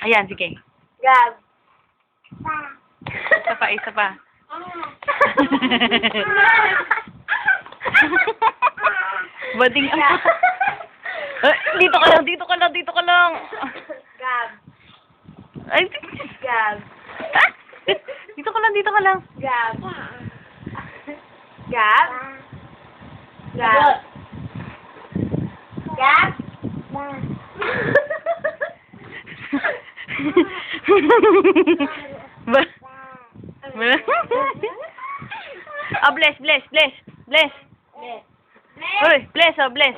Ayan, sige. Gab. Isa pa, isa pa. Bading dito ka lang, dito ka lang, dito ka lang. Gab. Ay, Gab. dito ka lang, dito ka lang. Gab. Gab. Gab. Gab. Bless, bless, bless, bless. Uy, bless, oh, bless.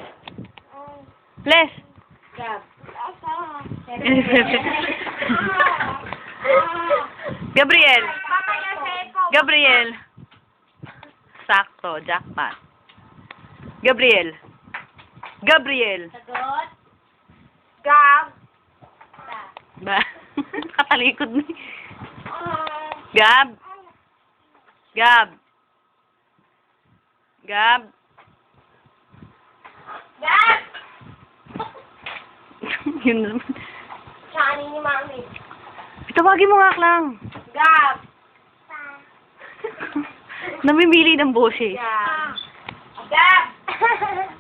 Bless. Gab. Gabriel. Gabriel. Sakto, jackpot. Gabriel. Gabriel. Sagot. Gab. Ba? Katalikod ni. Gab. Gab. Gab. Gab. Yun naman. Saan ni Mami? Tawagin mo nga lang. Gab. Namimili ng boses. Gab. Gab.